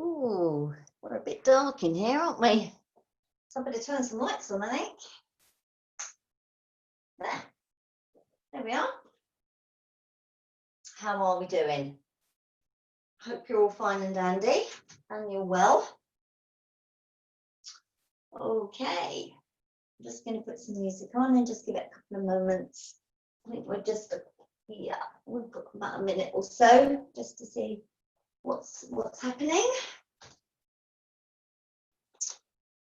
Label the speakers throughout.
Speaker 1: Ooh, we're a bit dark in here, aren't we? Somebody turn some lights on, I think. There we are. How are we doing? Hope you're all fine and dandy and you're well. Okay, I'm just going to put some music on and just give it a couple of moments. I think we're just, yeah, we've got about a minute or so just to see what's happening.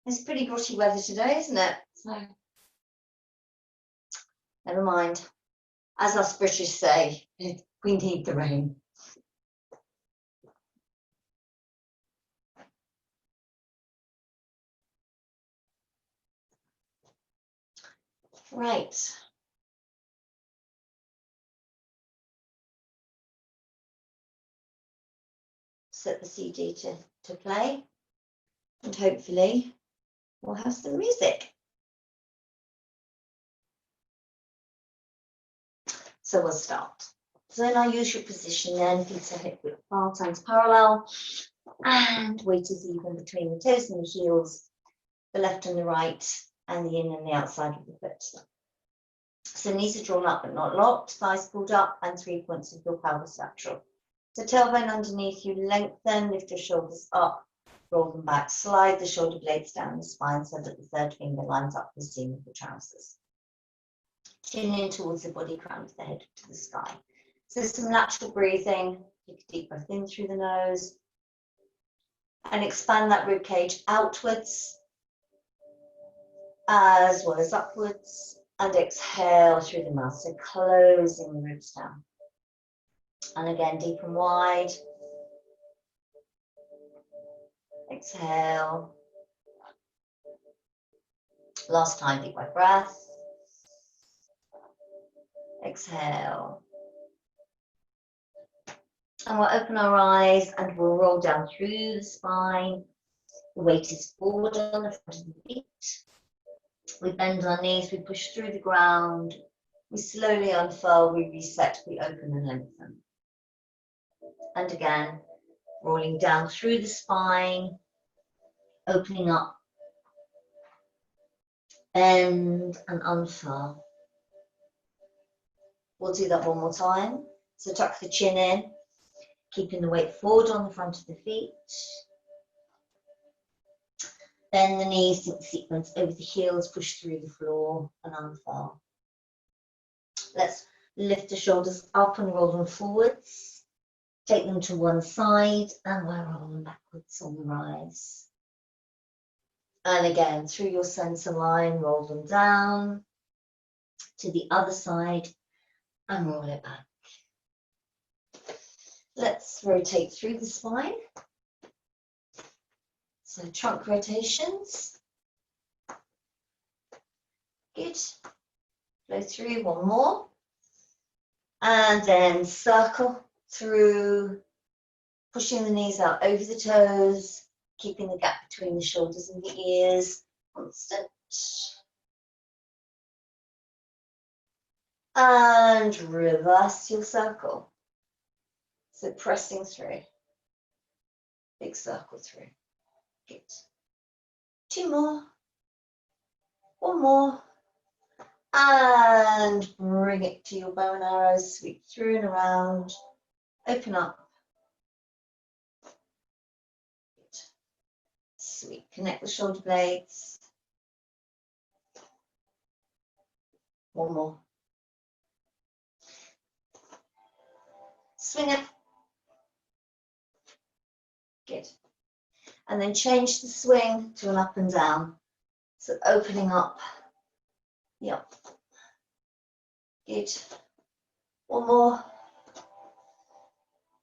Speaker 1: It's pretty grotty weather today, isn't it? So never mind. As us British say, we need the rain. Right. Set the CD to play, and hopefully we'll have some music. So we'll start. So in our usual position then, feet are hip width apart, hands parallel, and weight is even between the toes and the heels, the left and the right, and the in and the outside of the foot. So knees are drawn up but not locked, thighs pulled up, and 3 points of your pelvis lateral. So tailbone underneath you, lengthen, lift your shoulders up, roll them back, slide the shoulder blades down the spine so that the third finger lines up the seam of the trousers. Chin in towards the body, crown of the head to the sky. So some natural breathing. Take a deep breath in through the nose and expand that rib cage outwards as well as upwards, and exhale through the mouth, so closing the ribs down. And again, deep and wide. Exhale. Last time, deep wide breath. Exhale. And we'll open our eyes and we'll roll down through the spine. The weight is forward on the front of the feet. We bend our knees, we push through the ground. We slowly unfurl, we reset, we open and lengthen. And again, rolling down through the spine, opening up, bend and unfurl. We'll do that one more time. So tuck the chin in, keeping the weight forward on the front of the feet. Bend the knees, sink the sequence over the heels, push through the floor and unfurl. Let's lift the shoulders up and roll them forwards. Take them to one side and we'll roll them backwards on the rise. And again, through your center line, roll them down to the other side and roll it back. Let's rotate through the spine. So trunk rotations. Good. Flow through, one more. And then circle through, pushing the knees out over the toes, keeping the gap between the shoulders and the ears constant. And reverse your circle. So pressing through. Big circle through. Good. Two more. One more. And bring it to your bow and arrows. Sweep through and around. Open up. Good. Sweep. Connect the shoulder blades. One more. Swing it. Good. And then change the swing to an up and down. So opening up. Yep. Good. One more.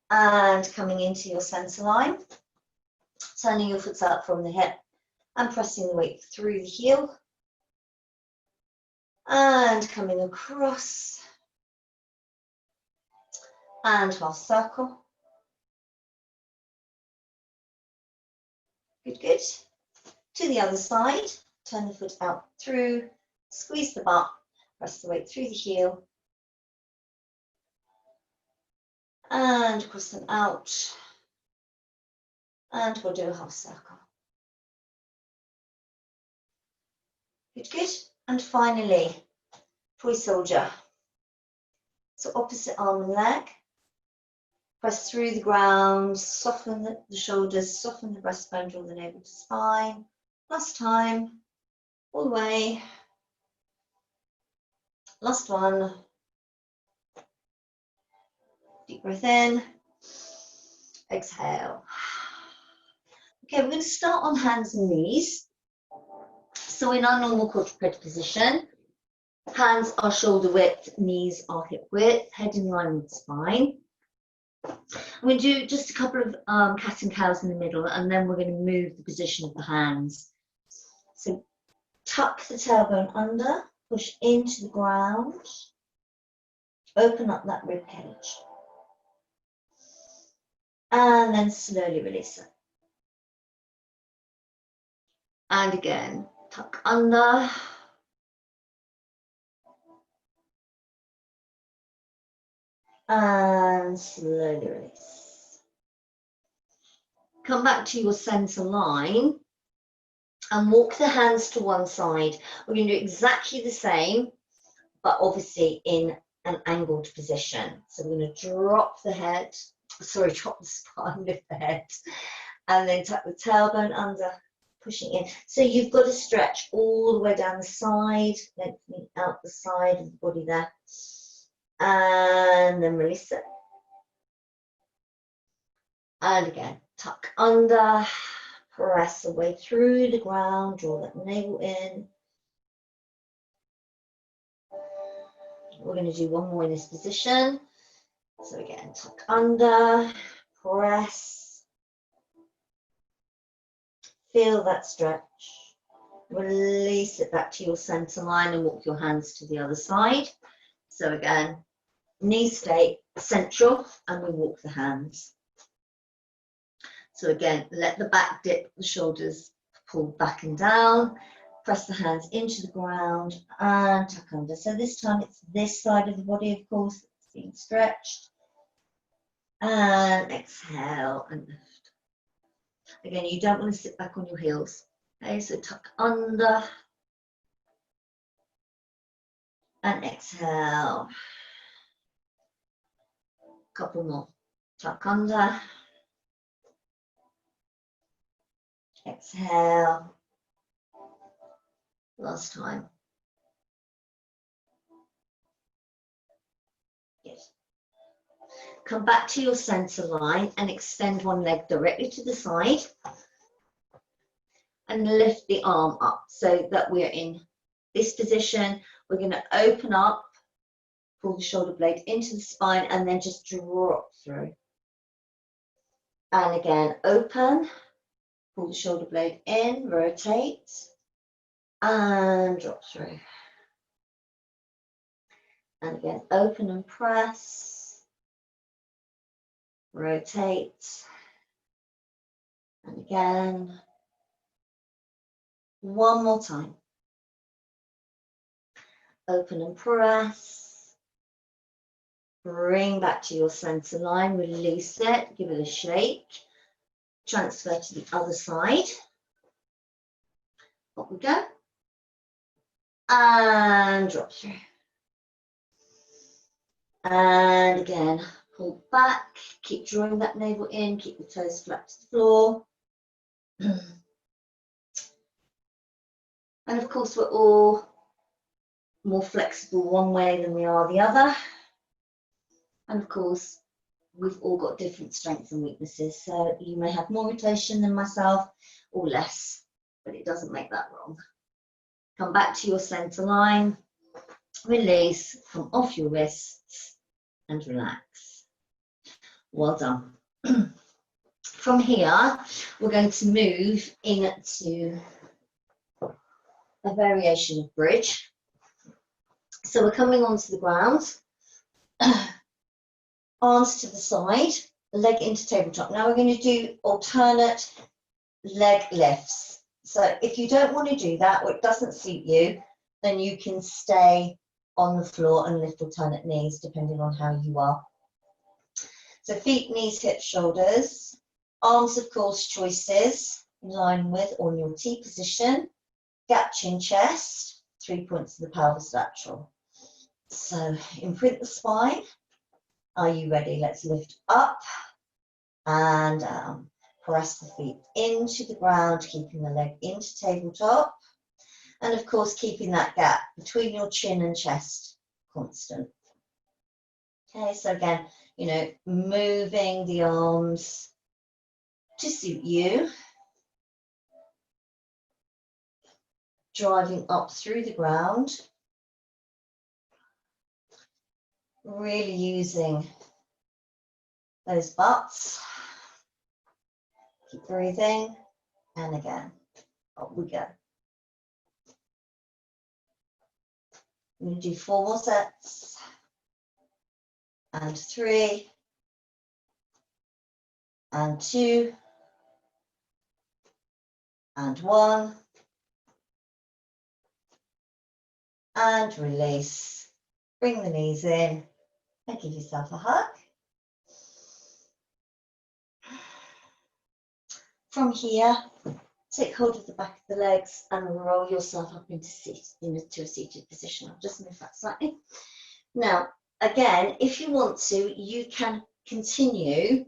Speaker 1: And coming into your center line. Turning your foot out from the hip and pressing the weight through the heel. And coming across. And half circle. Good, good. To the other side, turn the foot out through, squeeze the butt, press the weight through the heel. And across and out. And we'll do a half circle. Good, good. And finally, toy soldier. So opposite arm and leg. Press through the ground, soften the shoulders, soften the breastbone, draw the navel to spine. Last time, all the way. Last one. Deep breath in. Exhale. Okay, we're going to start on hands and knees. So in our normal quadruped position, hands are shoulder width, knees are hip width, head in line with spine. We do just a couple of cat and cows in the middle, and then we're going to move the position of the hands. So tuck the tailbone under, push into the ground, open up that rib cage, and then slowly release it. And again, tuck under, and slowly release. Come back to your center line and walk the hands to one side. We're going to do exactly the same, but obviously in an angled position. So we're going to drop the head, drop the spine, lift the head, and then tuck the tailbone under, pushing in. So you've got to stretch all the way down the side, lengthening out the side of the body there. And then release it. And again, tuck under, press away through the ground, draw that navel in. We're going to do one more in this position. So again, tuck under, press, feel that stretch, release it back to your center line and walk your hands to the other side. So again, knees stay central and we walk the hands. So again, let the back dip, the shoulders pull back and down, press the hands into the ground and tuck under. So this time it's this side of the body, of course, it's being stretched. And exhale and lift. Again, you don't want to sit back on your heels. Okay, so tuck under and exhale. Couple more. Tuck under. Exhale. Last time. Good. Come back to your center line and extend one leg directly to the side and lift the arm up so that we're in this position. We're going to open up, pull the shoulder blade into the spine and then just drop through. And again, open, pull the shoulder blade in, rotate and drop through. And again, open and press, rotate, and again, one more time. Open and press, bring back to your center line, release it, give it a shake, transfer to the other side. Up we go, and drop through. And again, pull back, keep drawing that navel in, keep the toes flat to the floor. And of course, we're all more flexible one way than we are the other. And of course, we've all got different strengths and weaknesses. So you may have more rotation than myself or less, but it doesn't make that wrong. Come back to your center line, release, come off your wrists and relax. Well done. From here, we're going to move into a variation of bridge. So we're coming onto the ground, arms to the side, leg into tabletop. Now we're going to do alternate leg lifts. So if you don't want to do that or it doesn't suit you, then you can stay on the floor and lift alternate knees depending on how you are. So feet, knees, hips, shoulders. Arms, of course, choices in line with or in your T position. Gap chin chest, 3 points of the pelvis lateral. So imprint the spine. Are you ready? Let's lift up and down. Press the feet into the ground, keeping the leg into tabletop. And of course, keeping that gap between your chin and chest constant. Okay, so again, you know, moving the arms to suit you. Driving up through the ground. Really using those butts. Keep breathing. And again, up we go. I'm going to do 4 more sets. And 3. And 2. And 1. And release. Bring the knees in and give yourself a hug. From here, take hold of the back of the legs and roll yourself up into a seated position. I'll just move that slightly. Now, again, if you want to, you can continue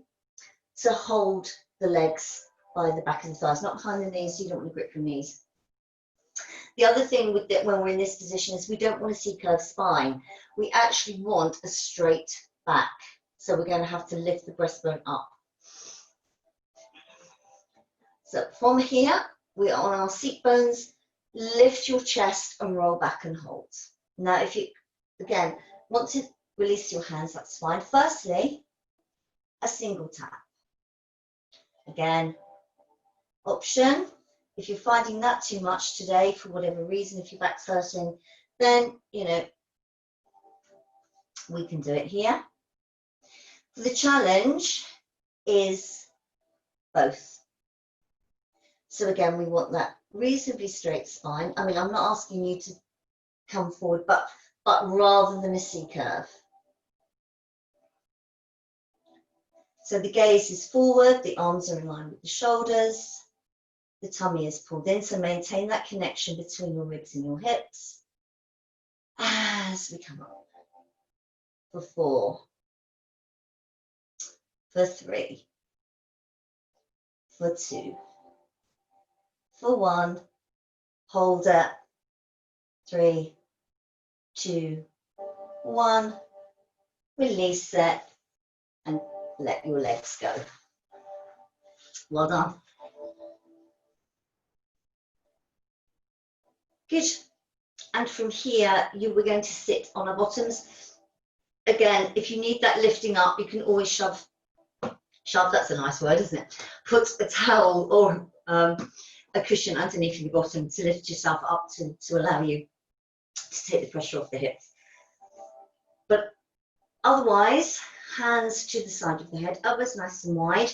Speaker 1: to hold the legs by the back of the thighs, not behind the knees. You don't want to grip your knees. The other thing with that when we're in this position is we don't want a C-curved spine. We actually want a straight back. So we're going to have to lift the breastbone up. So from here, we are on our seat bones. Lift your chest and roll back and hold. Now, if you, again, want to release your hands, that's fine. Firstly, a single tap. Again, option. If you're finding that too much today, for whatever reason, if your back's hurting, then, you know, we can do it here. The challenge is both. So again, we want that reasonably straight spine. I mean, I'm not asking you to come forward, but rather than a C curve. So the gaze is forward, the arms are in line with the shoulders. The tummy is pulled in, so maintain that connection between your ribs and your hips. As we come up for 4, for 3, for 2, for 1, hold it, 3, 2, 1, release it, and let your legs go. Well done. Good. And from here, we're going to sit on our bottoms. Again, if you need that lifting up, you can always shove, that's a nice word, isn't it? Put a towel or a cushion underneath your bottom to lift yourself up to allow you to take the pressure off the hips. But otherwise, hands to the side of the head, elbows nice and wide.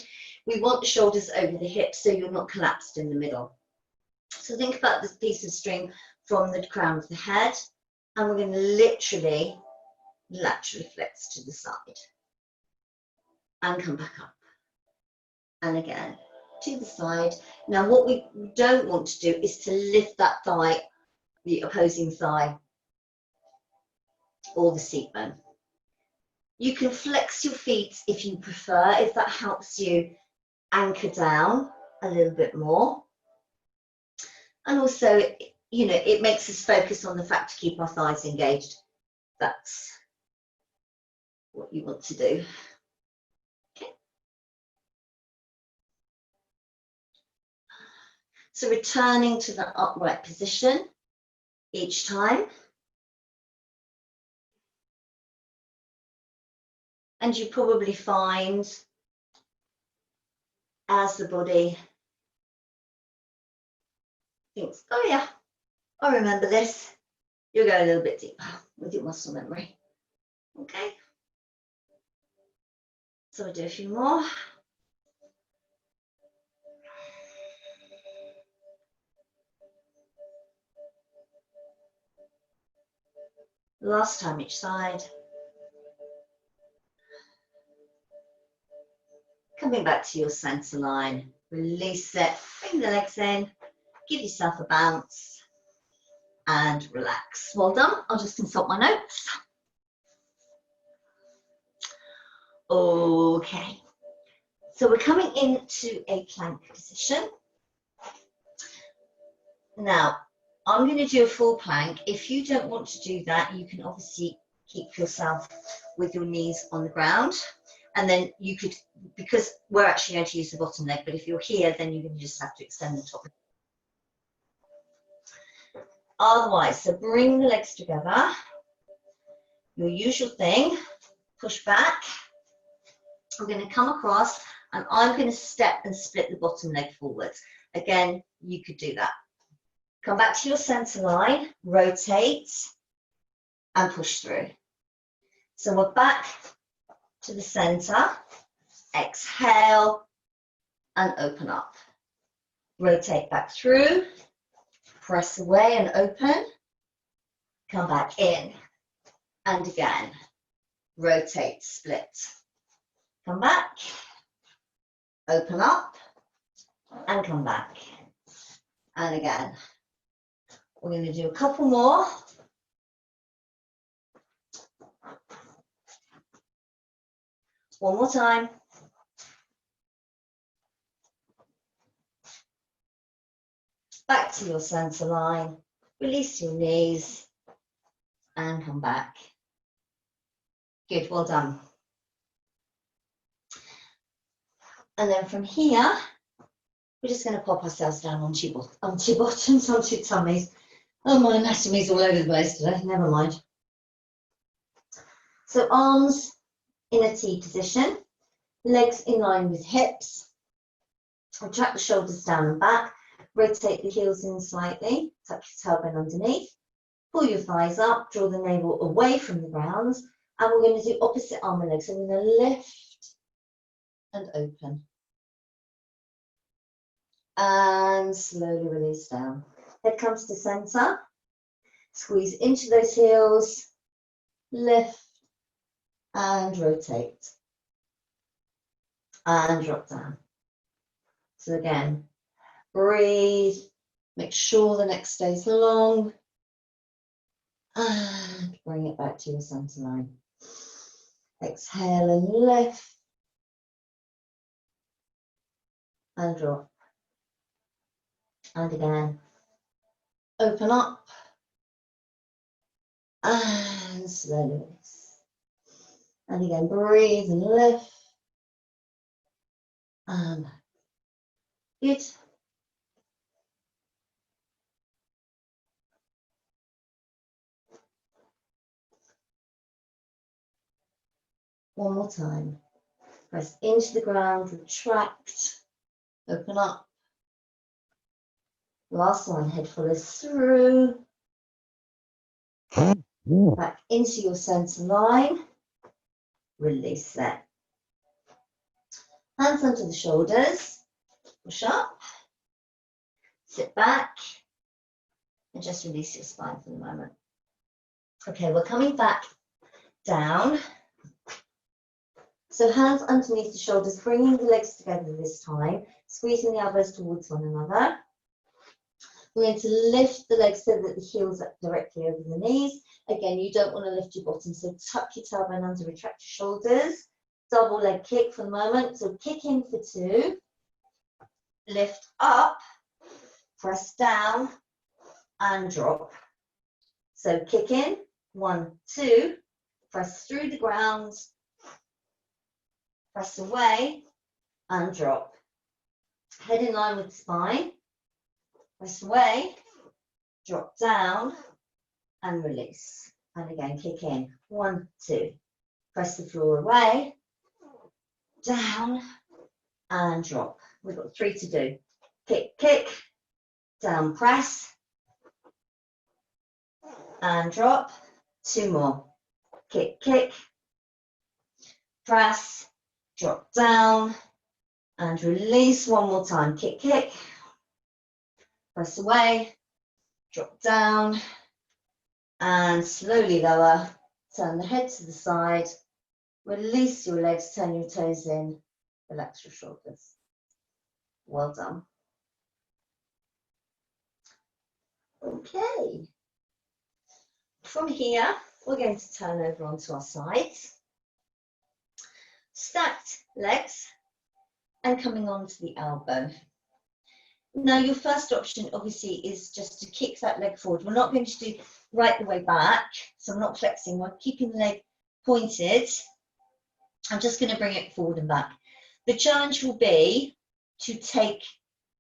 Speaker 1: We want the shoulders over the hips so you're not collapsed in the middle. So think about this piece of string from the crown of the head, and we're going to literally laterally flex to the side and come back up. And again, to the side. Now, what we don't want to do is to lift that thigh, the opposing thigh, or the seat bone. You can flex your feet if you prefer, if that helps you anchor down a little bit more. And also, you know, it makes us focus on the fact to keep our thighs engaged. That's what you want to do. Okay. So returning to the upright position each time. And you probably find as the body thinks, oh yeah, I remember this, you'll go a little bit deeper with your muscle memory. Okay. So we'll do a few more. Last time each side. Coming back to your center line, release it, bring the legs in, give yourself a bounce and relax. Well done. I'll just consult my notes. Okay, so we're coming into a plank position. Now, I'm going to do a full plank. If you don't want to do that, you can obviously keep yourself with your knees on the ground. And then you could, because we're actually going to use the bottom leg, but if you're here, then you're going to just have to extend the top. Otherwise, so bring the legs together. Your usual thing, push back. I'm going to come across and I'm going to step and split the bottom leg forwards. Again, you could do that. Come back to your center line, rotate and push through. So we're back to the center, exhale and open up. Rotate back through, press away and open, come back in and again, rotate, split. Come back, open up, and come back. And again, we're going to do a couple more. One more time. Back to your center line, release your knees, and come back. Good, well done. And then from here, we're just going to pop ourselves down onto your bottoms, onto your tummies. Oh, my anatomy's all over the place today, never mind. So arms in a T position, legs in line with hips. Retract the shoulders down and back, rotate the heels in slightly, tuck your tailbone underneath, pull your thighs up, draw the navel away from the ground, and we're going to do opposite arm and leg. So we're going to lift and open. And slowly release down. Head comes to center. Squeeze into those heels. Lift and rotate. And drop down. So again, breathe. Make sure the neck stays long. And bring it back to your center line. Exhale and lift. And drop. And again, open up and slowly release. And again, breathe and lift. And good. One more time. Press into the ground, retract, open up. Last one, head follows through. Back into your center line. Release that. Hands under the shoulders. Push up. Sit back. And just release your spine for the moment. Okay, we're coming back down. So hands underneath the shoulders, bringing the legs together this time. Squeezing the elbows towards one another. We're going to lift the legs so that the heels are directly over the knees. Again, you don't want to lift your bottom, so tuck your tailbone under, retract your shoulders. Double leg kick for the moment. So kick in for 2. Lift up, press down, and drop. So kick in, 1, 2, press through the ground, press away, and drop. Head in line with the spine. Press away, drop down, and release. And again, kick in. 1, 2. Press the floor away, down, and drop. We've got 3 to do. Kick, kick, down, press, and drop. 2 more. Kick, kick, press, drop down, and release. 1 more time. Kick, kick. Press away, drop down, and slowly lower. Turn the head to the side, release your legs, turn your toes in, relax your shoulders. Well done. Okay. From here, we're going to turn over onto our sides. Stacked legs and coming onto the elbow. Now, your first option obviously is just to kick that leg forward. We're not going to do right the way back, so I'm not flexing. We're keeping the leg pointed. I'm just going to bring it forward and back. The challenge will be to take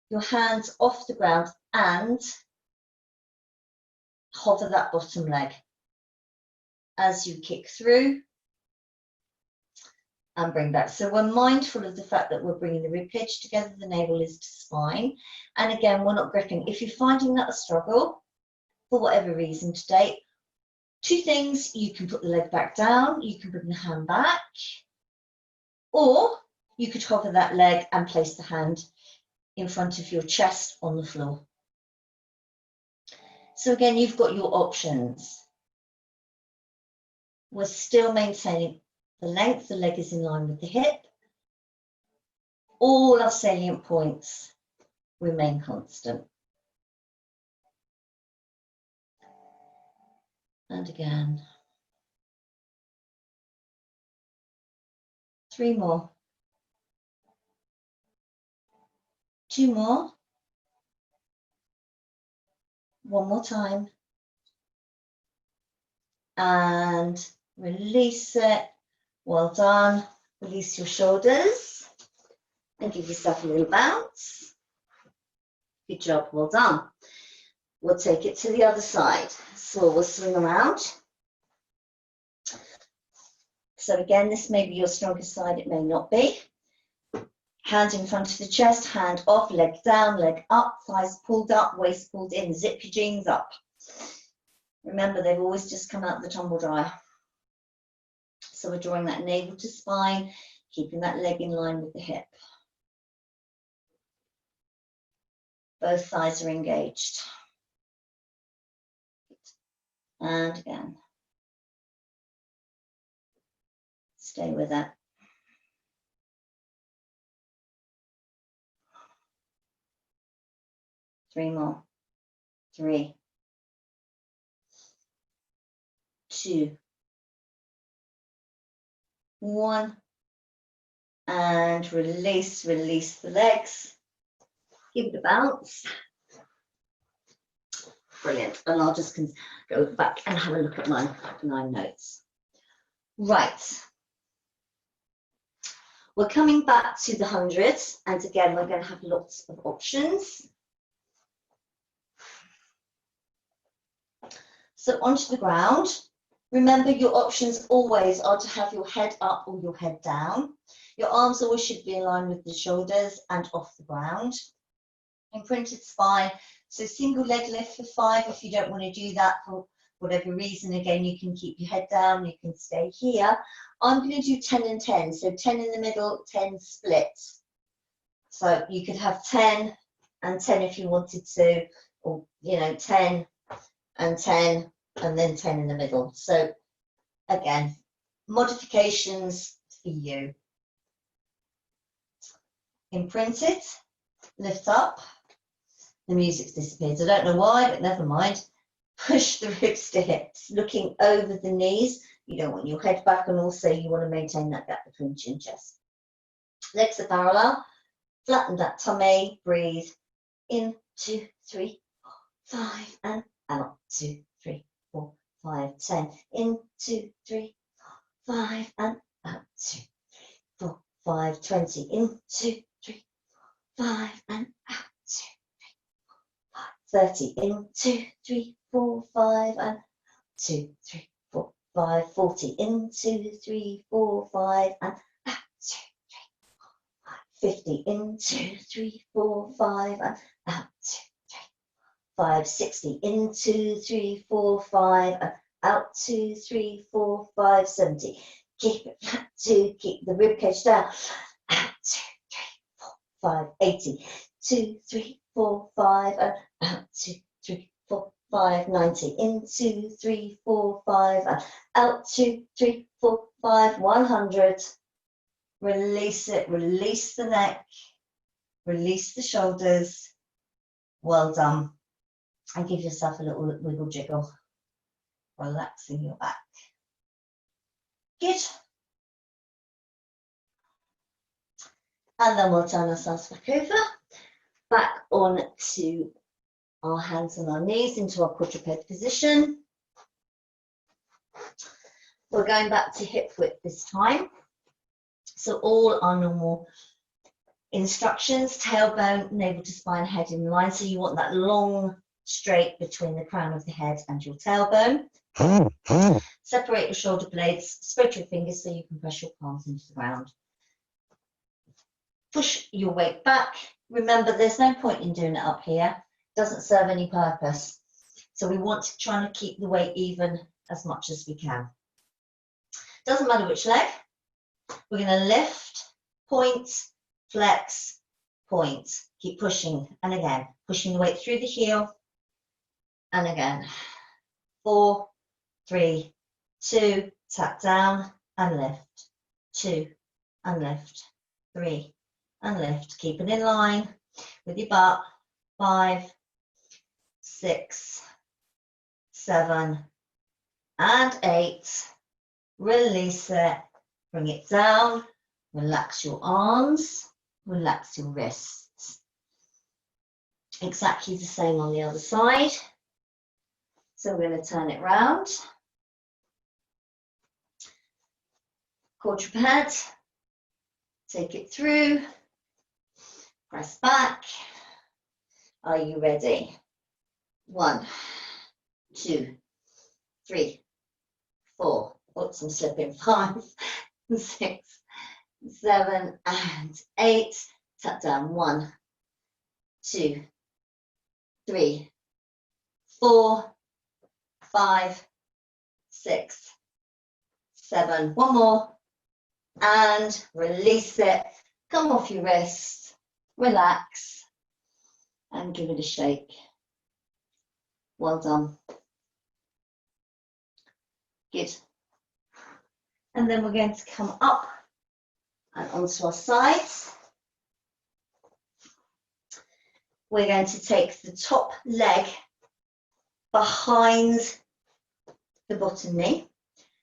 Speaker 1: your hands off the ground and hover that bottom leg as you kick through and bring back. So we're mindful of the fact that we're bringing the rib cage together, the navel is to spine. And again, we're not gripping. If you're finding that a struggle, for whatever reason today, two things: you can put the leg back down, you can bring the hand back, or you could hover that leg and place the hand in front of your chest on the floor. So again, you've got your options. We're still maintaining the length, the leg is in line with the hip. All our salient points remain constant. And again. 3 more. 2 more. 1 more time. And release it. Well done. Release your shoulders and give yourself a little bounce. Good job, well done. We'll take it to the other side. So we'll swing around. So again, this may be your strongest side, it may not be. Hand in front of the chest, hand off, leg down, leg up, thighs pulled up, waist pulled in, zip your jeans up. Remember, they've always just come out the tumble dryer. So we're drawing that navel to spine, keeping that leg in line with the hip. Both thighs are engaged. And again. Stay with it. Three more. 3, 2, 1. And release, release the legs. Give it a bounce. Brilliant. And I'll just go back and have a look at my 9 notes. Right. We're coming back to the 100s. And again, we're going to have lots of options. So onto the ground. Remember, your options always are to have your head up or your head down. Your arms always should be in line with the shoulders and off the ground. Imprinted spine. So single leg lift for 5. If you don't want to do that for whatever reason, again, you can keep your head down, you can stay here. I'm going to do 10 and 10. So 10 in the middle, 10 split. So you could have 10 and 10 if you wanted to, or, 10 and 10 and then 10 in the middle. So again, modifications for you. Imprint it, lift up. The music's disappeared. I don't know why, but never mind. Push the ribs to hips, looking over the knees. You don't want your head back, and also you want to maintain that gap between chin and chest. Legs are parallel. Flatten that tummy. Breathe. In, 2, 3, 4, 5, and out. 2, 3, 4, 5, 10. In, 2, 3, 4, 5, and out. 2, 3, 4, 5, 20. In, 2, 3, 4, 5, and out. 2, 30. In, 2, 3, 4, 5, and 2, 3, 4, 5. 40. In, 2, 3, 4, 5, and out. 2, 3, 4, 5. 50. In, 2, 3, 4, 5, and out. 2, 3, 5. 60. In, 2, 3, 4, 5, and out. 2, 3, 4, 5. 70. Keep it flat. 2. Keep the rib cage down. Out. 2, 3, 4, 5. 80. 2, 3, 4, 5, and out. 2, 3, 4, 5. 90. In, 2, 3, 4, 5, and out. 2, 3, 4, 5. 100. Release it, release the neck, release the shoulders. Well done. And give yourself a little wiggle jiggle, relaxing your back. Good. And then we'll turn ourselves back over, back on to our hands and our knees into our quadruped position. We're going back to hip width this time. So all our normal instructions, tailbone, navel to spine, head in line. So you want that long straight between the crown of the head and your tailbone. Separate your shoulder blades, spread your fingers so you can press your palms into the ground. Push your weight back. Remember, there's no point in doing it up here. It doesn't serve any purpose. So we want to try and keep the weight even as much as we can. Doesn't matter which leg. We're going to lift, point, flex, point. Keep pushing. And again, pushing the weight through the heel. And again. 4, 3, 2, tap down and lift. 2 and lift. 3 and lift. Keep it in line with your butt. 5, 6, 7, and 8. Release it. Bring it down. Relax your arms. Relax your wrists. Exactly the same on the other side. So we're going to turn it round. Quadruped. Take it through. Press back. Are you ready? 1, 2, 3, 4. Oops, I'm slipping. 5, 6, 7, and 8. Tap down. 1, 2, 3, 4, 5, 6, 7. One more. And release it. Come off your wrist. Relax. And give it a shake. Well done. Good. And then we're going to come up and onto our sides. We're going to take the top leg behind the bottom knee.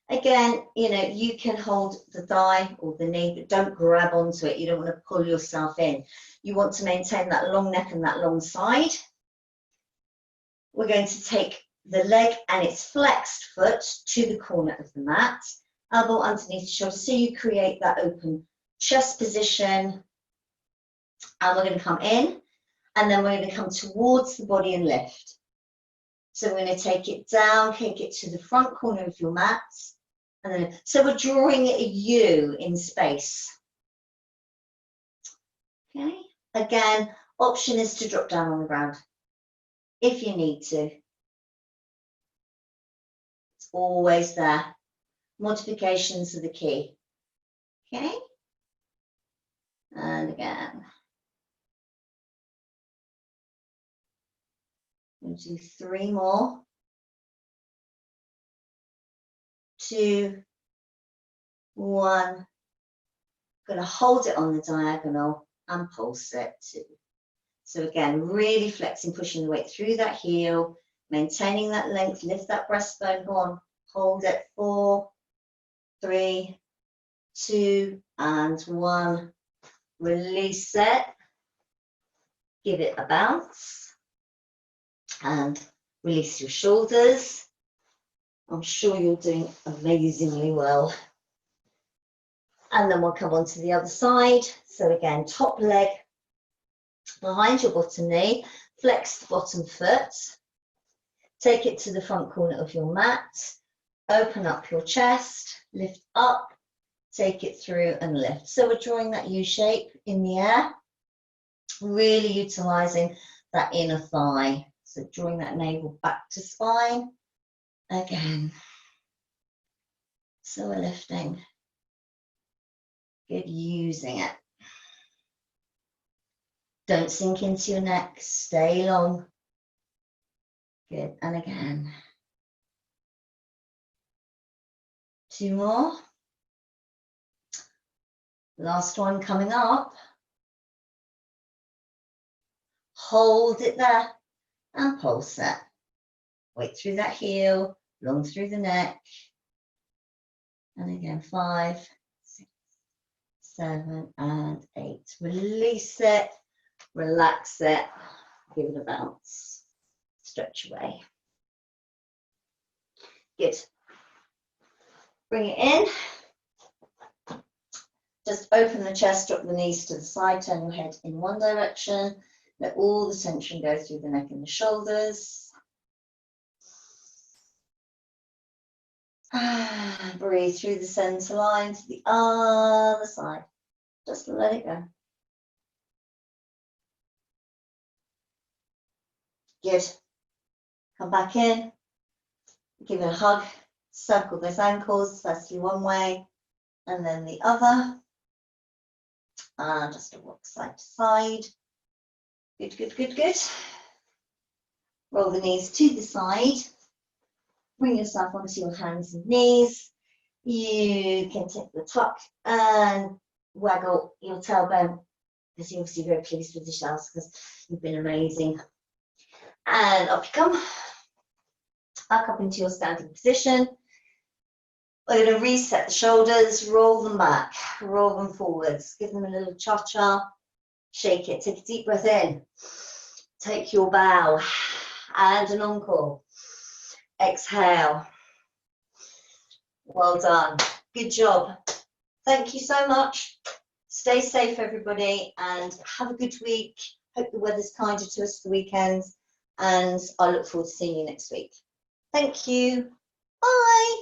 Speaker 1: Again, you know, you can hold the thigh or the knee, but don't grab onto it. You don't want to pull yourself in. You want to maintain that long neck and that long side. We're going to take the leg and its flexed foot to the corner of the mat, elbow underneath the shoulder, so you create that open chest position. And we're going to come in, and then we're going to come towards the body and lift. So we're going to take it down, take it to the front corner of your mat, and then so we're drawing a U in space. Okay. Again, option is to drop down on the ground if you need to. It's always there. Modifications are the key. Okay. And again. We'll do 3 more. 2, 1. Going to hold it on the diagonal and pulse it 2. So again, really flexing, pushing the weight through that heel, maintaining that length, lift that breastbone, go on, hold it 4, 3, 2, and 1. Release it. Give it a bounce. And release your shoulders. I'm sure you're doing amazingly well. And then we'll come on to the other side. So again, top leg behind your bottom knee, flex the bottom foot, take it to the front corner of your mat, open up your chest, lift up, take it through and lift. So we're drawing that U shape in the air, really utilizing that inner thigh. So drawing that navel back to spine. Again. So we're lifting. Good, using it. Don't sink into your neck, stay long. Good, and again. 2 more. Last one coming up. Hold it there and pulse it. Weight through that heel, long through the neck. And again, 5, 6, 7, and 8. Release it, relax it, give it a bounce. Stretch away. Good. Bring it in. Just open the chest, drop the knees to the side, turn your head in one direction. Let all the tension go through the neck and the shoulders. Breathe through the center line to the other side. Just let it go. Good. Come back in. Give it a hug. Circle those ankles, firstly one way and then the other. And just a walk side to side. Good, good, good, good. Roll the knees to the side. Bring yourself onto your hands and knees. You can take the tuck and waggle your tailbone because you're obviously very pleased with yourselves because you've been amazing. And up you come. Back up into your standing position. We're going to reset the shoulders, roll them back, roll them forwards, give them a little cha-cha, shake it, take a deep breath in, take your bow, and an encore, exhale, well done, good job, thank you so much, stay safe everybody, and have a good week, hope the weather's kinder to us for the weekend, and I look forward to seeing you next week. Thank you, bye.